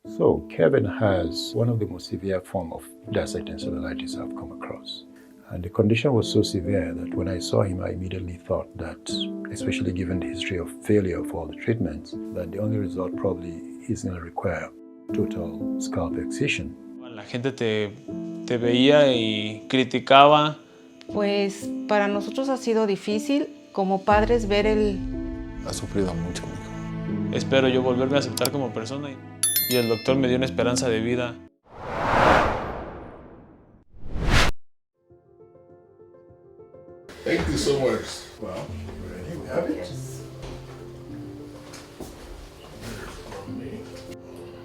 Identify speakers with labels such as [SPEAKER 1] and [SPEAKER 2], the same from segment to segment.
[SPEAKER 1] So Kevin has one of the most severe forms of dissecting cellulitis I've come across. And the condition was so severe that when I saw him, I immediately thought that, especially given the history of failure of all the treatments, that the only result probably is going to require total scalp excision.
[SPEAKER 2] La gente te veía y criticaba.
[SPEAKER 3] Pues para nosotros ha sido difícil como padres ver el...
[SPEAKER 4] Ha sufrido mucho, mi hijo.
[SPEAKER 2] Espero yo volverme a aceptar como persona y el doctor me dio una esperanza de vida.
[SPEAKER 4] Thank you so much. Well, here we have it.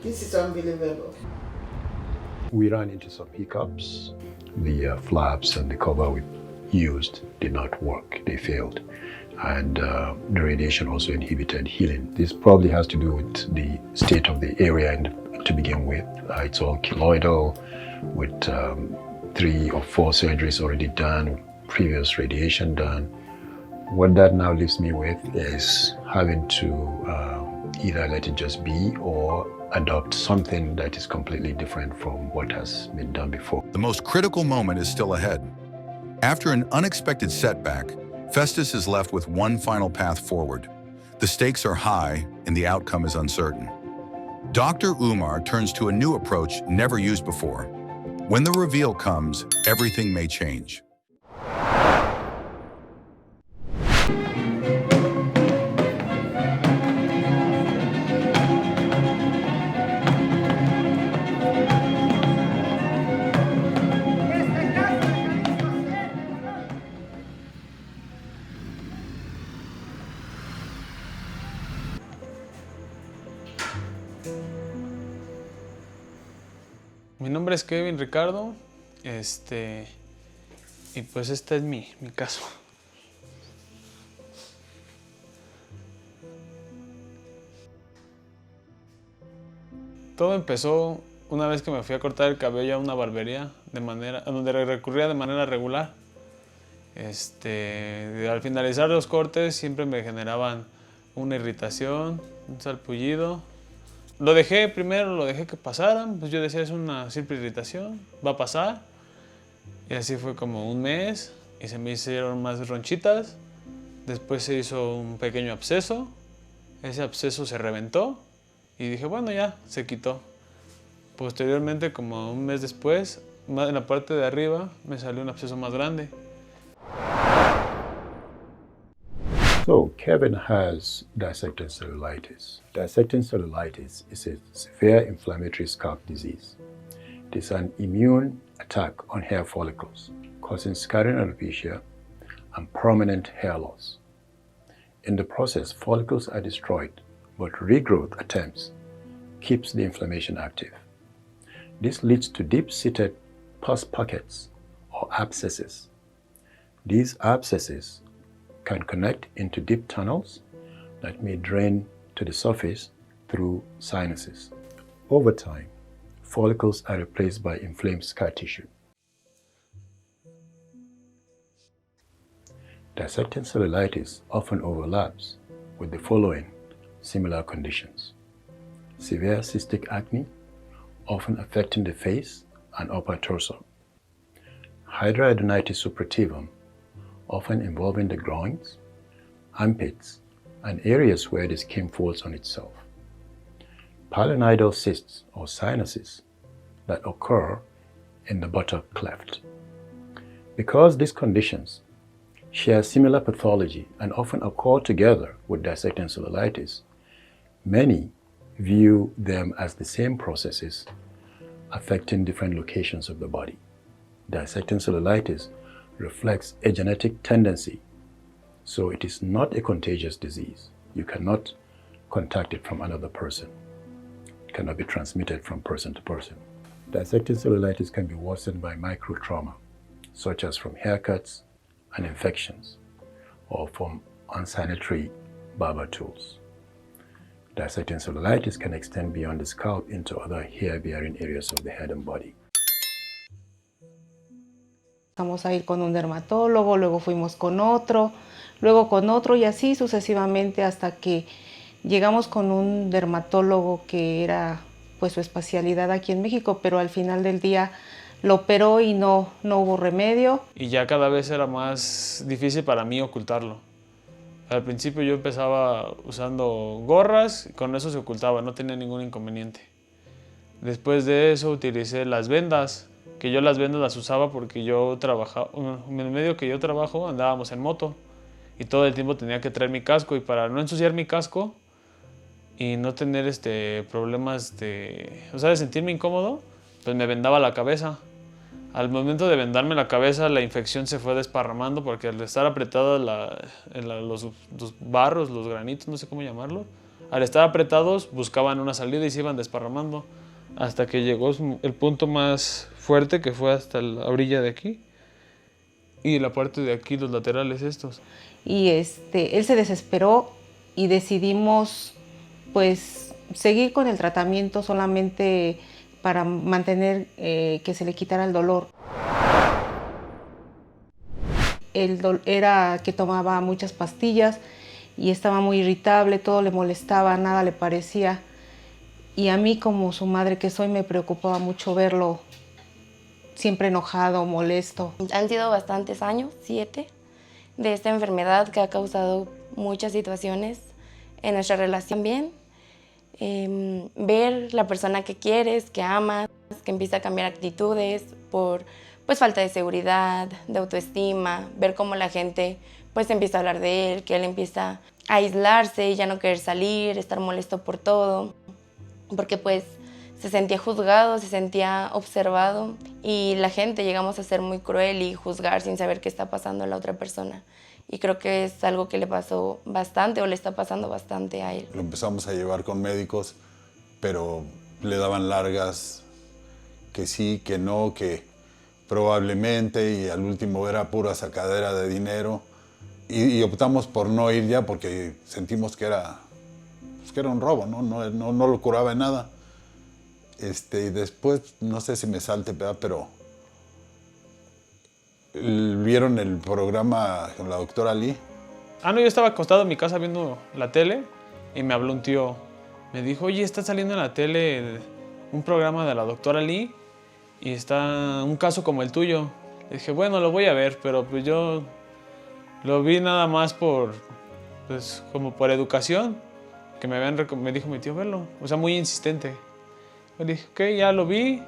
[SPEAKER 5] This is unbelievable.
[SPEAKER 1] We ran into some hiccups. The flaps and the cover we used did not work. They failed. And the radiation also inhibited healing. This probably has to do with the state of the area to begin with. It's all keloidal with 3 or 4 surgeries already done, previous radiation done. What that now leaves me with is having to either let it just be or adopt something that is completely different from what has been done before.
[SPEAKER 6] The most critical moment is still ahead. After an unexpected setback, Festus is left with one final path forward. The stakes are high and the outcome is uncertain. Dr. Umar turns to a new approach never used before. When the reveal comes, everything may change.
[SPEAKER 2] Mi nombre es Kevin Ricardo, y pues este es mi caso. Todo empezó una vez que me fui a cortar el cabello a una barbería donde recurría de manera regular. Al finalizar los cortes siempre me generaban una irritación, un salpullido. Lo dejé que pasaran, pues yo decía es una simple irritación, va a pasar. Y así fue como un mes y se me hicieron más ronchitas. Después se hizo un pequeño absceso, ese absceso se reventó y dije bueno ya, se quitó. Posteriormente, como un mes después, en la parte de arriba me salió un absceso más grande.
[SPEAKER 1] So Kevin has dissecting cellulitis. Dissecting cellulitis is a severe inflammatory scalp disease. It is an immune attack on hair follicles, causing scarring alopecia and permanent hair loss. In the process, follicles are destroyed, but regrowth attempts keeps the inflammation active. This leads to deep-seated pus pockets or abscesses. These abscesses can connect into deep tunnels that may drain to the surface through sinuses. Over time, follicles are replaced by inflamed scar tissue. Dissecting cellulitis often overlaps with the following similar conditions: severe cystic acne, often affecting the face and upper torso; Hidradenitis suppurativa, often involving the groins, armpits, and areas where the skin folds on itself; pilonidal cysts or sinuses that occur in the buttock cleft. Because these conditions share similar pathology and often occur together with dissecting cellulitis, many view them as the same processes affecting different locations of the body. Dissecting cellulitis reflects a genetic tendency, so it is not a contagious disease. You cannot contact it from another person. It cannot be transmitted from person to person. Dissecting cellulitis can be worsened by microtrauma, such as from haircuts and infections, or from unsanitary barber tools. Dissecting cellulitis can extend beyond the scalp into other hair-bearing areas of the head and body.
[SPEAKER 3] Vamos a ir con un dermatólogo, luego fuimos con otro, luego con otro y así sucesivamente hasta que llegamos con un dermatólogo que era pues su especialidad aquí en México, pero al final del día lo operó y no hubo remedio.
[SPEAKER 2] Y ya cada vez era más difícil para mí ocultarlo. Al principio yo empezaba usando gorras, y con eso se ocultaba, no tenía ningún inconveniente. Después de eso utilicé las vendas, que yo las vendas las usaba porque yo trabajaba, en el medio que yo trabajo andábamos en moto y todo el tiempo tenía que traer mi casco, y para no ensuciar mi casco y no tener problemas de sentirme incómodo, pues me vendaba la cabeza. Al momento de vendarme la cabeza, la infección se fue desparramando porque al estar apretados los barros, los granitos, no sé cómo llamarlo, al estar apretados buscaban una salida y se iban desparramando hasta que llegó el punto más fuerte, que fue hasta la orilla de aquí y la parte de aquí, los laterales estos.
[SPEAKER 3] Y él se desesperó y decidimos pues seguir con el tratamiento solamente para mantener que se le quitara el dolor. Era que tomaba muchas pastillas y estaba muy irritable, todo le molestaba, nada le parecía. Y a mí, como su madre que soy, me preocupaba mucho verlo siempre enojado, molesto.
[SPEAKER 7] Han sido bastantes años, 7, de esta enfermedad que ha causado muchas situaciones en nuestra relación. Bien, ver la persona que quieres, que amas, que empieza a cambiar actitudes por falta de seguridad, de autoestima, ver cómo la gente empieza a hablar de él, que él empieza a aislarse, ya no querer salir, estar molesto por todo, porque se sentía juzgado, se sentía observado, y la gente llegamos a ser muy cruel y juzgar sin saber qué está pasando a la otra persona. Y creo que es algo que le pasó bastante, o le está pasando bastante a él.
[SPEAKER 4] Lo empezamos a llevar con médicos, pero le daban largas, que sí, que no, que probablemente, y al último era pura sacadera de dinero. Y optamos por no ir ya porque sentimos que era un robo, no lo curaba en nada. Y después, no sé si me salte, pero vieron el programa con la doctora Lee.
[SPEAKER 2] No, yo estaba acostado en mi casa viendo la tele y me habló un tío. Me dijo, oye, está saliendo en la tele un programa de la doctora Lee y está un caso como el tuyo. Le dije, bueno, lo voy a ver, pero pues yo lo vi nada más como por educación, que me dijo mi tío verlo, o sea, muy insistente. Le dije, ok, ya lo vi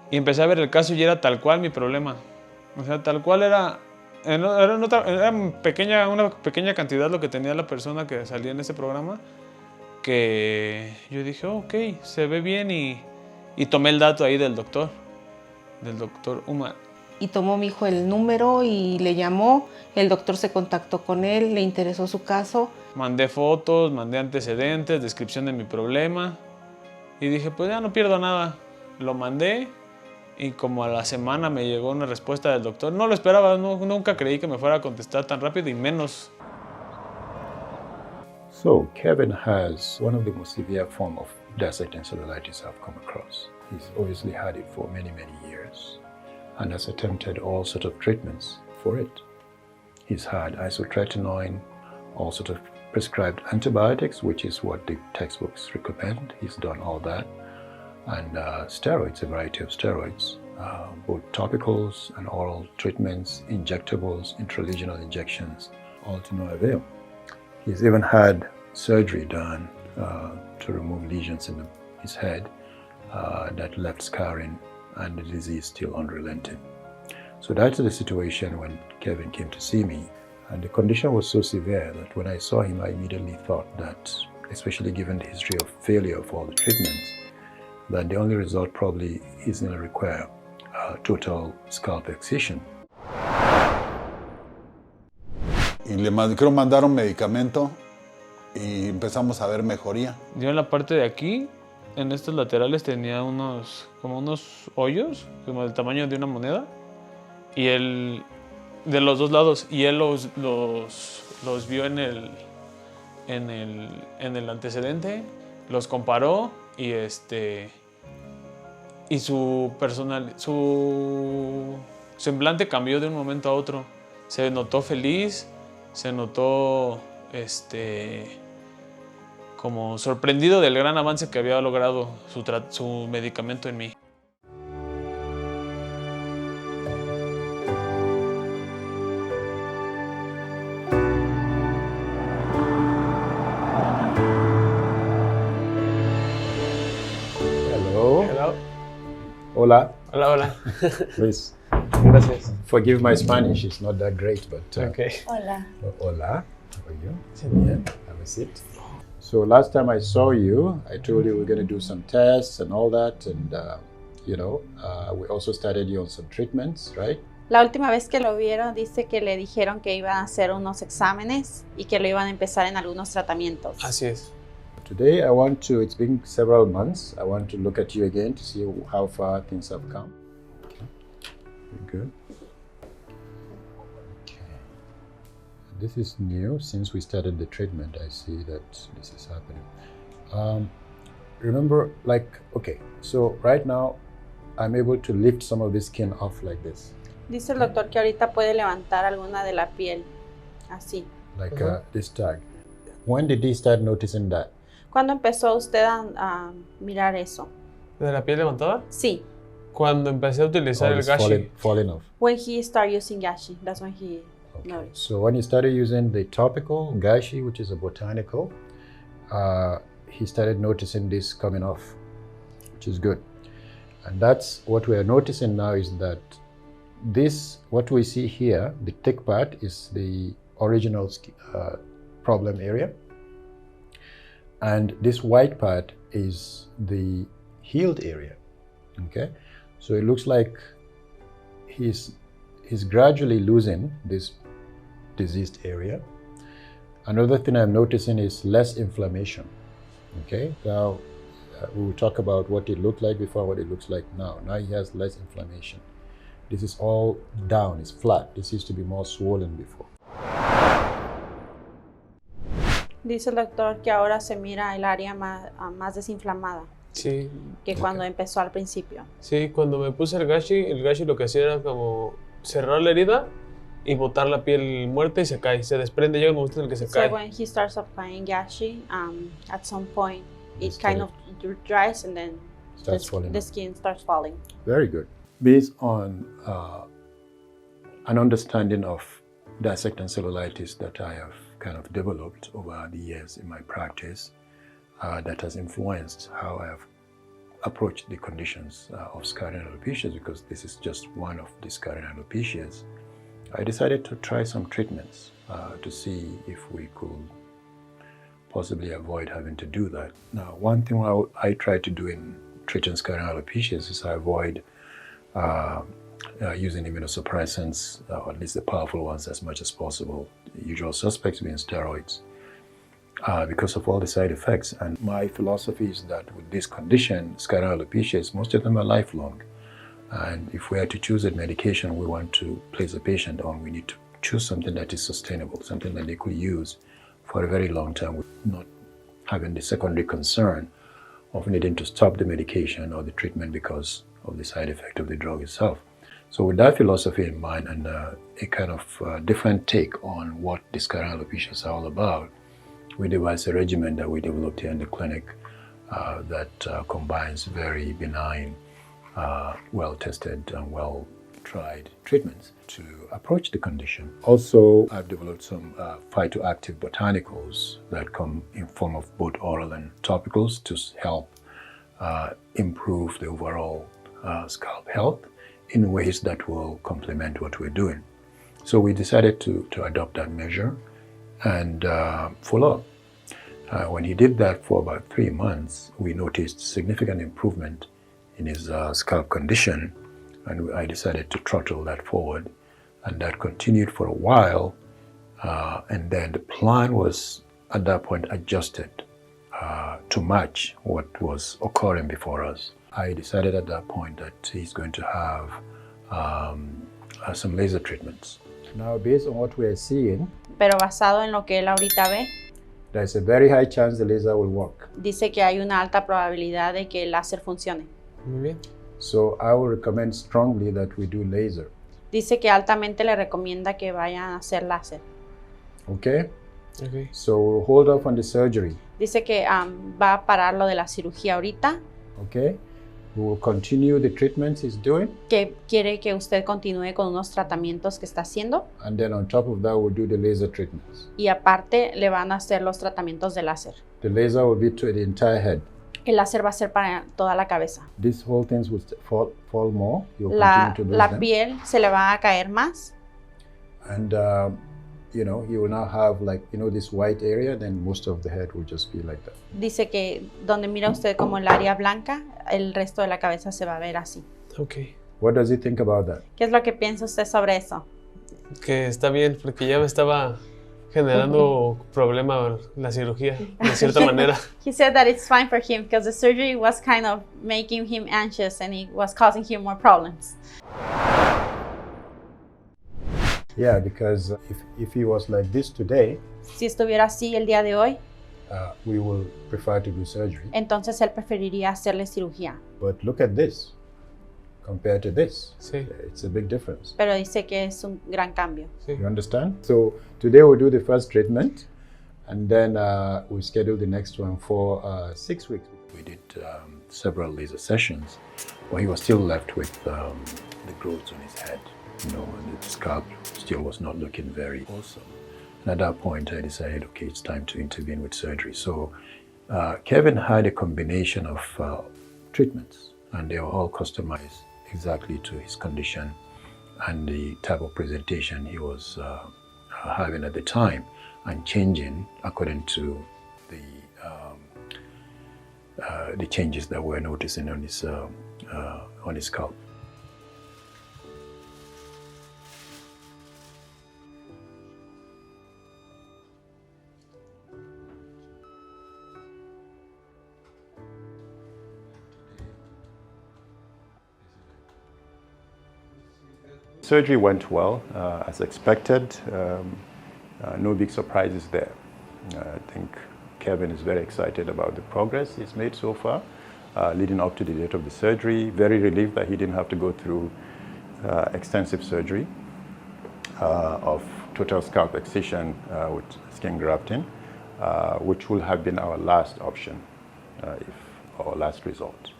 [SPEAKER 2] y empecé a ver el caso y era tal cual mi problema. O sea, tal cual era una pequeña cantidad lo que tenía la persona que salía en ese programa, que yo dije, ok, se ve bien, y tomé el dato ahí del doctor Umar.
[SPEAKER 3] Y tomó mi hijo el número y le llamó, el doctor se contactó con él, le interesó su caso.
[SPEAKER 2] Mandé fotos, mandé antecedentes, descripción de mi problema y dije, pues ya no pierdo nada. Lo mandé y como a la semana me llegó una respuesta del doctor. No lo esperaba, nunca creí que me fuera a contestar tan rápido y menos.
[SPEAKER 1] So, Kevin has one of the most severe forms of dissecting cellulitis I've come across. He's obviously had it for many, many years and has attempted all sorts of treatments for it. He's had Isotretinoin, all sorts of prescribed antibiotics, which is what the textbooks recommend. He's done all that. And steroids, a variety of steroids, both topicals and oral treatments, injectables, intralesional injections, all to no avail. He's even had surgery done to remove lesions in his head that left scarring, and the disease still unrelenting. So that's the situation when Kevin came to see me. And the condition was so severe that when I saw him, I immediately thought that, especially given the history of failure of all the treatments, that the only result probably is going to require total scalp excision.
[SPEAKER 4] Y creo que mandaron medicamento y empezamos a ver mejoría.
[SPEAKER 2] Yo en la parte de aquí, en estos laterales, tenía como unos hoyos, como del tamaño de una moneda, y él, de los dos lados, y él los vio en el antecedente, los comparó, y su semblante cambió de un momento a otro. Se notó feliz, se notó como sorprendido del gran avance que había logrado su medicamento en mí.
[SPEAKER 1] Hello.
[SPEAKER 2] Hello.
[SPEAKER 1] Hola.
[SPEAKER 2] Hola, hola.
[SPEAKER 1] Please
[SPEAKER 2] Gracias.
[SPEAKER 1] forgive my Spanish. It's not that great, but
[SPEAKER 2] Okay.
[SPEAKER 7] Hola.
[SPEAKER 1] hola. How are you? Bien. Have a seat. So last time I saw you, I told you we're going to do some tests and all that, and we also started you on some treatments, right?
[SPEAKER 8] La última vez que lo vieron, dice que le dijeron que iban a hacer unos exámenes y que lo iban a empezar en algunos tratamientos.
[SPEAKER 2] Así es.
[SPEAKER 1] Today it's been several months. I want to look at you again to see how far things have come. Okay. Good. Okay. This is new since we started the treatment. I see that this is happening. Remember, so right now I'm able to lift some of the skin off like this.
[SPEAKER 8] Dice el doctor que ahorita puede levantar alguna de la piel, así.
[SPEAKER 1] Like this tag. When did he start noticing that?
[SPEAKER 8] ¿Cuándo empezó usted a mirar eso?
[SPEAKER 2] ¿De la piel levantada?
[SPEAKER 8] Sí.
[SPEAKER 2] Cuando empecé a utilizar el Gashee.
[SPEAKER 1] Falling off.
[SPEAKER 8] When he started using Gashee, that's when he noticed.
[SPEAKER 1] So when he started using the Topical Gashee, which is a botanical, he started noticing this coming off, which is good. And that's what we are noticing now, is that what we see here, the thick part, is the original problem area. And this white part is the healed area, okay? So it looks like he's gradually losing this diseased area. Another thing I'm noticing is less inflammation, okay? Now, we will talk about what it looked like before, what it looks like now. Now he has less inflammation. This is all down, it's flat. This used to be more swollen before.
[SPEAKER 8] Dice el doctor que ahora se mira el área más desinflamada
[SPEAKER 2] Sí.
[SPEAKER 8] que cuando empezó al principio.
[SPEAKER 2] Sí, cuando me puse el Gashee lo que hacía era como cerrar la herida y botar la piel muerta y se cae, se desprende. Llega un momento en el que se cae.
[SPEAKER 8] So when he starts applying Gashee, at some point it kind of dries and then the skin starts falling.
[SPEAKER 1] Very good. Based on an understanding of dissecting cellulitis that I have kind of developed over the years in my practice, that has influenced how I have approached the conditions of scarring alopecias, because this is just one of the scarring alopecias. I decided to try some treatments to see if we could possibly avoid having to do that. Now, one thing I try to do in treating scarring alopecias is I avoid using immunosuppressants, or at least the powerful ones, as much as possible. The usual suspects being steroids, because of all the side effects. And my philosophy is that with this condition, scarring alopecias, most of them are lifelong. And if we are to choose a medication we want to place a patient on, we need to choose something that is sustainable, something that they could use for a very long time, with not having the secondary concern of needing to stop the medication or the treatment because of the side effect of the drug itself. So with that philosophy in mind, and a kind of different take on what the scarring alopecias are all about, we devised a regimen that we developed here in the clinic that combines very benign, well-tested and well-tried treatments to approach the condition. Also, I've developed some phytoactive botanicals that come in form of both oral and topicals to help improve the overall scalp health in ways that will complement what we're doing. So we decided to adopt that measure and follow up. When he did that for about 3 months, we noticed significant improvement in his scalp condition, and I decided to throttle that forward, and that continued for a while, and then the plan was at that point adjusted to match what was occurring before us. I decided at that point that he's going to have some laser treatments. Now, based on what we are seeing,
[SPEAKER 8] Pero basado en lo que él ahorita ve,
[SPEAKER 1] there's a very high chance the laser will work.
[SPEAKER 8] dice que hay una alta probabilidad de que el láser funcione.
[SPEAKER 2] Muy bien.
[SPEAKER 1] So I will recommend strongly that we do laser.
[SPEAKER 8] Dice que altamente le recomienda que vayan a hacer láser.
[SPEAKER 1] Okay?
[SPEAKER 2] Okay.
[SPEAKER 1] So we'll hold off on the surgery.
[SPEAKER 8] Dice que va a parar lo de la cirugía ahorita.
[SPEAKER 1] Okay, we will continue the treatments he's doing.
[SPEAKER 8] Que quiere que usted continúe con unos tratamientos que está haciendo.
[SPEAKER 1] And then on top of that, we'll do the laser treatments.
[SPEAKER 8] Y aparte le van a hacer los tratamientos de láser.
[SPEAKER 1] The laser will be to the entire head.
[SPEAKER 8] El láser va a ser para toda la cabeza.
[SPEAKER 1] These whole things will fall more. You'll continue to lose
[SPEAKER 8] La
[SPEAKER 1] them.
[SPEAKER 8] piel se le va a caer más.
[SPEAKER 1] And you know, you will now have like, you know, this white area, then most of the head will just be like that.
[SPEAKER 8] Dice que donde mira usted como el área blanca, el resto de la cabeza se va a ver así.
[SPEAKER 2] Ok.
[SPEAKER 1] What does he think about that?
[SPEAKER 8] ¿Qué es lo que piensa usted sobre eso?
[SPEAKER 2] Que está bien, porque ya me estaba generando problema la cirugía, de cierta manera.
[SPEAKER 8] He said that it's fine for him because the surgery was kind of making him anxious and it was causing him more problems.
[SPEAKER 1] Yeah, because if he was like this today,
[SPEAKER 8] Si estuviera así el día de hoy,
[SPEAKER 1] we will prefer to do surgery.
[SPEAKER 8] entonces él preferiría hacerle cirugía.
[SPEAKER 1] But look at this compared to this.
[SPEAKER 2] Sí,
[SPEAKER 1] It's a big difference.
[SPEAKER 8] Pero dice que es un gran cambio.
[SPEAKER 2] sí.
[SPEAKER 1] You understand? So today we'll do the first treatment, and then we'll schedule the next one for 6 weeks. We did several laser sessions, but he was still left with the growths on his head. You know, and the scalp still was not looking very awesome. And at that point, I decided, okay, it's time to intervene with surgery. So Kevin had a combination of treatments, and they were all customized exactly to his condition and the type of presentation he was having at the time, and changing according to the changes that we're noticing on his scalp. Surgery went well, as expected. No big surprises there. I think Kevin is very excited about the progress he's made so far, leading up to the date of the surgery. Very relieved that he didn't have to go through extensive surgery of total scalp excision with skin grafting, which will have been our last option, our last resort.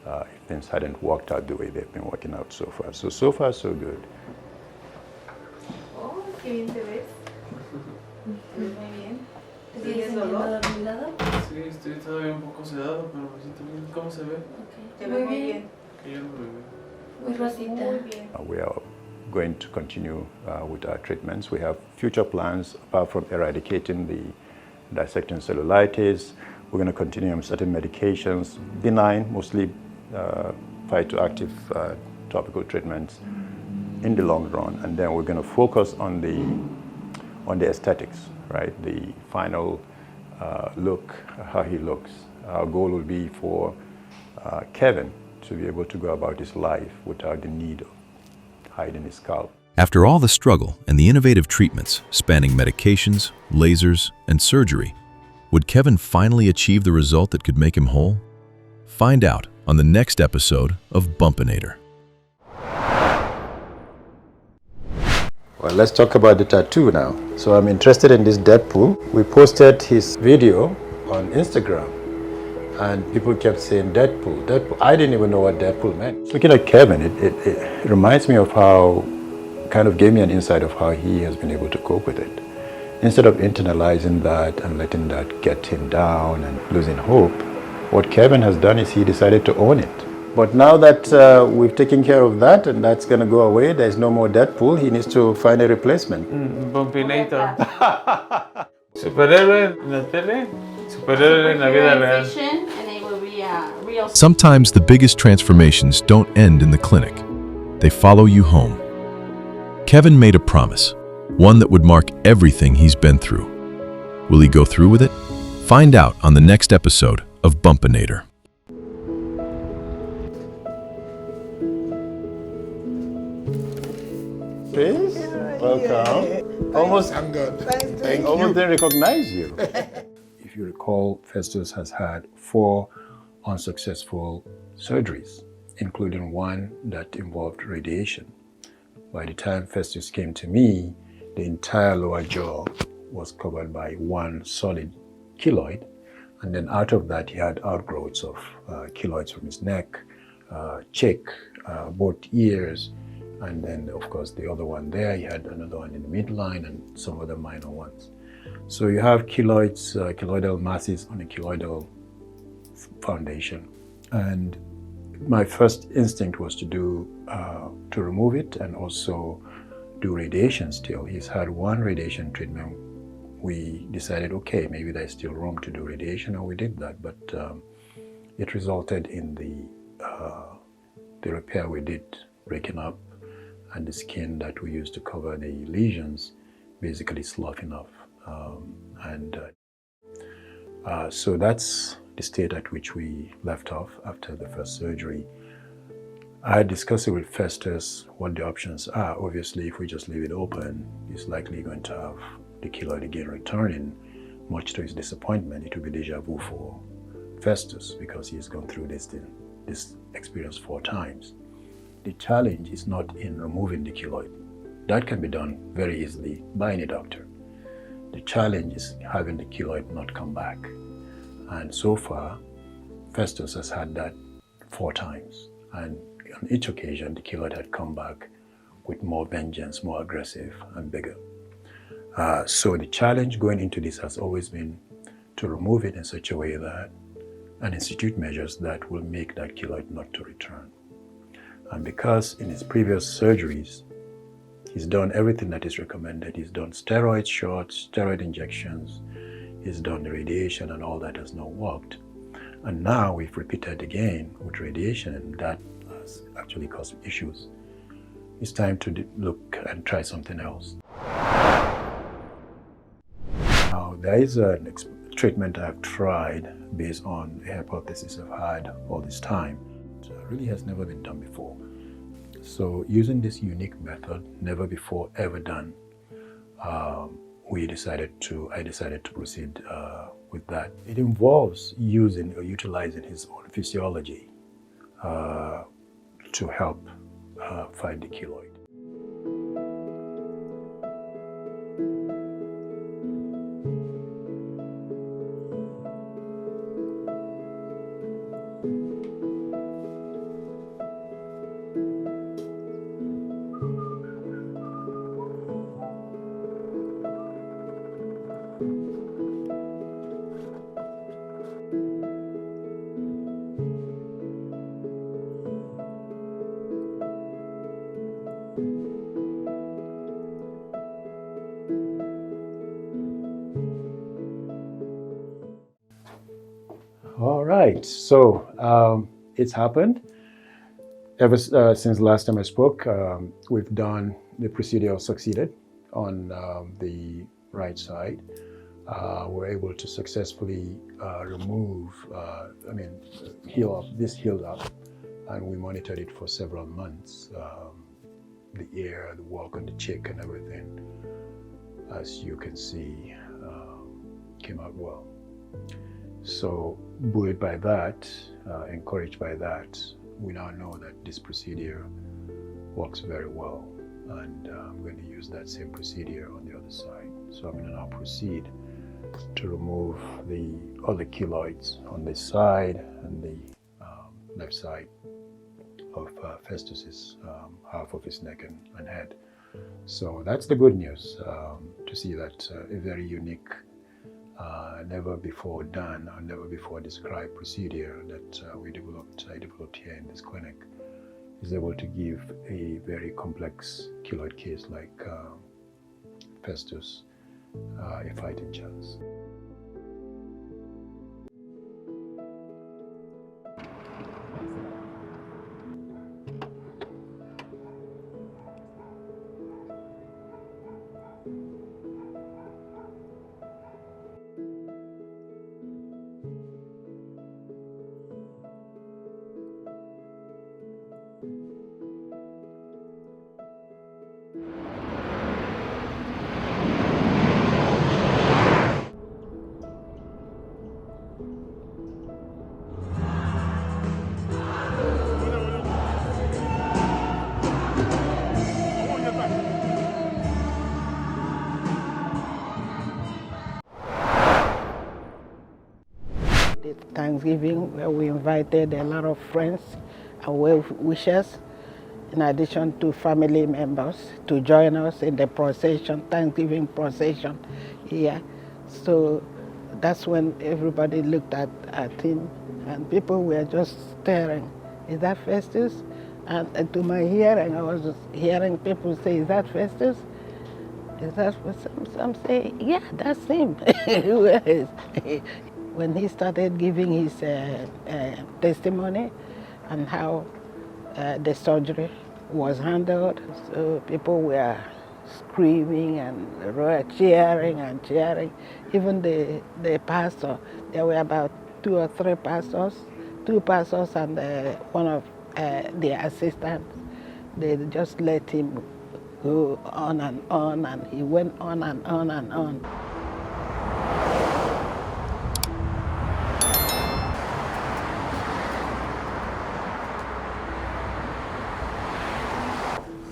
[SPEAKER 1] If things hadn't worked out the way they've been working out so far. So far, so good.
[SPEAKER 9] Oh, qué bien te ves. Muy bien. ¿Tienes dolor?
[SPEAKER 2] Sí, estoy todavía un poco sedado, pero me siento bien. ¿Cómo se ve?
[SPEAKER 9] Okay. Te ves muy bien.
[SPEAKER 2] Que yo no me veo.
[SPEAKER 9] Muy rosita. Muy bien.
[SPEAKER 1] We are going to continue with our treatments. We have future plans apart from eradicating the dissecting cellulitis. We're going to continue on certain medications, benign, mostly phytoactive topical treatments in the long run, and then we're going to focus on the aesthetics, right? The final look, how he looks. Our goal will be for Kevin to be able to go about his life without the need of hiding his scalp.
[SPEAKER 10] After all the struggle and the innovative treatments spanning medications, lasers, and surgery, would Kevin finally achieve the result that could make him whole? Find out on the next episode of Bumpinator.
[SPEAKER 1] Well, let's talk about the tattoo now. So I'm interested in this Deadpool. We posted his video on Instagram, and people kept saying Deadpool, Deadpool. I didn't even know what Deadpool meant. Looking at Kevin, it reminds me of how, kind of gave me an insight of how he has been able to cope with it. Instead of internalizing that and letting that get him down and losing hope, what Kevin has done is he decided to own it. But now that we've taken care of that and that's going to go away, there's no more Deadpool, he needs to find a replacement.
[SPEAKER 2] Bumpinator. Superhéroe en la tele, superhéroe en la vida real.
[SPEAKER 8] And it will be a real.
[SPEAKER 10] Sometimes the biggest transformations don't end in the clinic. They follow you home. Kevin made a promise, one that would mark everything he's been through. Will he go through with it? Find out on the next episode of Bumpinator.
[SPEAKER 1] Please, welcome. Almost,
[SPEAKER 5] I'm good. Thank you.
[SPEAKER 1] almost didn't recognize you. If you recall, Festus has had 4 unsuccessful surgeries, including one that involved radiation. By the time Festus came to me, the entire lower jaw was covered by one solid keloid, And then out of that, he had outgrowths of keloids from his neck, cheek, both ears, and then, of course, the other one there. He had another one in the midline and some other minor ones. So you have keloids, keloidal masses on a keloidal foundation. And my first instinct was to remove it and also do radiation still. He's had one radiation treatment. We decided, okay, maybe there's still room to do radiation, and we did that. But it resulted in the repair we did, breaking up, and the skin that we used to cover the lesions basically sloughing off. So that's the state at which we left off after the first surgery. I discussed it with Festus what the options are. Obviously, if we just leave it open, he's likely going to have the keloid again returning. Much to his disappointment, it will be deja vu for Festus because he's gone through this experience 4 times. The challenge is not in removing the keloid. That can be done very easily by any doctor. The challenge is having the keloid not come back. And so far, Festus has had that 4 times. And on each occasion, the keloid had come back with more vengeance, more aggressive and bigger. So the challenge going into this has always been to remove it in such a way that, and institute measures that will make that keloid not to return. And because in his previous surgeries, he's done everything that is recommended. He's done steroid shots, steroid injections, he's done the radiation, and all that has not worked. And now we've repeated again with radiation, and that has actually caused issues. It's time to look and try something else. Now, there is a treatment I've tried based on a hypothesis I've had all this time. It really has never been done before. So using this unique method, never before ever done, I decided to proceed with that. It involves using or utilizing his own physiology to help fight the keloid. All right, so it's happened. Ever since last time I spoke, we've done the procedure, succeeded on the right side. We're able to successfully remove, heal up, this healed up, and we monitored it for several months. The ear, the walk on the cheek and everything, as you can see, came out well. So buoyed by that, encouraged by that, we now know that this procedure works very well, and I'm going to use that same procedure on the other side. So I'm going to now proceed to remove the other keloids on this side and the left side of Festus's half of his neck and head. So that's the good news, to see that a very unique, never before done or never before described procedure that I developed here in this clinic is able to give a very complex keloid case like Festus a fighting chance.
[SPEAKER 5] Thanksgiving where we invited a lot of friends and well-wishers, in addition to family members, to join us in the procession, Thanksgiving procession here. So that's when everybody looked at him and people were just staring. Is that Festus? And to my hearing, I was hearing people say, is that Festus? Is that some say, yeah, that's him. When he started giving his testimony and how the surgery was handled, so people were screaming and cheering and cheering. Even the pastor, there were about 2 or 3 pastors, 2 pastors and one of the assistants. They just let him go on, and he went on and on and on.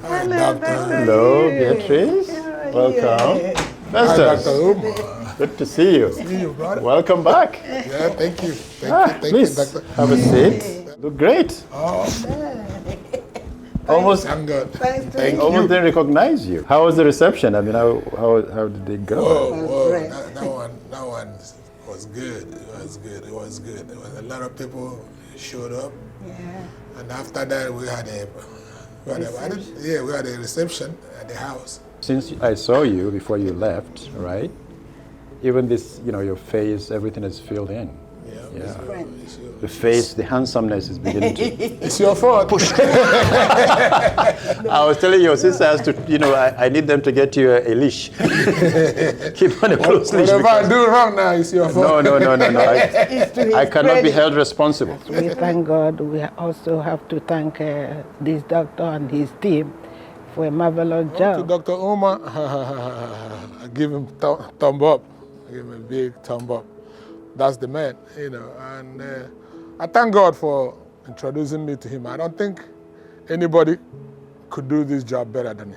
[SPEAKER 1] Hello, Beatrice. Welcome. Festus.
[SPEAKER 11] Dr. Umar.
[SPEAKER 1] Good to see you.
[SPEAKER 11] See you, brother.
[SPEAKER 1] Welcome back.
[SPEAKER 11] Yeah, thank you. Thank
[SPEAKER 1] Please,
[SPEAKER 11] you, Doctor.
[SPEAKER 1] have a seat. Look great.
[SPEAKER 11] Oh,
[SPEAKER 1] Almost,
[SPEAKER 11] I'm good.
[SPEAKER 5] Thank
[SPEAKER 1] almost didn't recognize you. How was the reception? I mean, how did it go?
[SPEAKER 11] Whoa. That one was good. It was good. A lot of people showed up.
[SPEAKER 5] Yeah.
[SPEAKER 11] And after that, we had a reception at the house.
[SPEAKER 1] Since I saw you before you left, right? Even this, your face, everything is filled in.
[SPEAKER 11] Yeah.
[SPEAKER 1] The face, the handsomeness is beginning to
[SPEAKER 11] It's your fault.
[SPEAKER 1] push. I was telling your sister has to, I need them to get you a leash. Keep on a close leash.
[SPEAKER 11] Whatever I do wrong now, it's your fault.
[SPEAKER 1] No. I cannot be held responsible.
[SPEAKER 5] We thank God. We also have to thank this doctor and his team for a marvelous
[SPEAKER 11] To
[SPEAKER 5] job.
[SPEAKER 11] Dr. Umar, I give him thumb up. I give him a big thumb up. That's the man, and I thank God for introducing me to him. I don't think anybody could do this job better than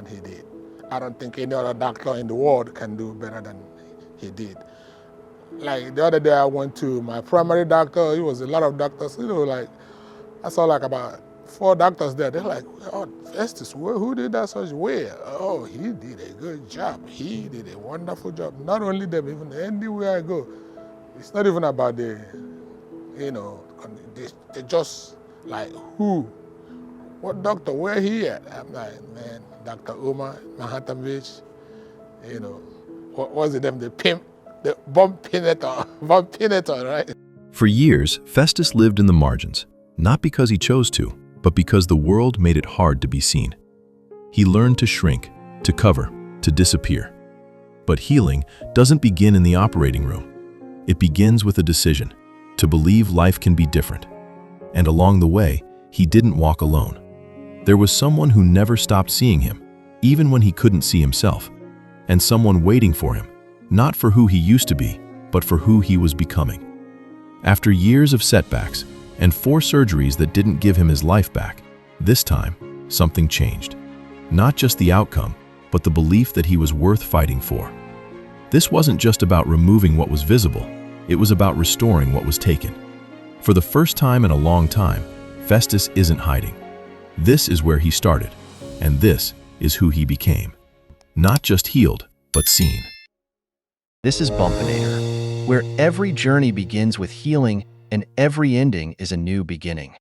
[SPEAKER 11] he did. I don't think any other doctor in the world can do better than he did. Like the other day I went to my primary doctor, it was a lot of doctors, I saw about 4 doctors there. They're like, oh, Festus, who did that surgery? Where? Oh, he did a good job. He did a wonderful job. Not only them, even anywhere I go. It's not even about they just like, who? What doctor? Where he at? I'm like, man, Dr. Umar, Manhattan Beach, what was it, the pimp, the bumpinator, right?
[SPEAKER 10] For years, Festus lived in the margins, not because he chose to, but because the world made it hard to be seen. He learned to shrink, to cover, to disappear. But healing doesn't begin in the operating room. It begins with a decision, to believe life can be different. And along the way, he didn't walk alone. There was someone who never stopped seeing him, even when he couldn't see himself, and someone waiting for him, not for who he used to be, but for who he was becoming. After years of setbacks and 4 surgeries that didn't give him his life back, this time, something changed. Not just the outcome, but the belief that he was worth fighting for. This wasn't just about removing what was visible, it was about restoring what was taken. For the first time in a long time, Festus isn't hiding. This is where he started, and this is who he became. Not just healed, but seen.
[SPEAKER 12] This is Bumpinator, where every journey begins with healing and every ending is a new beginning.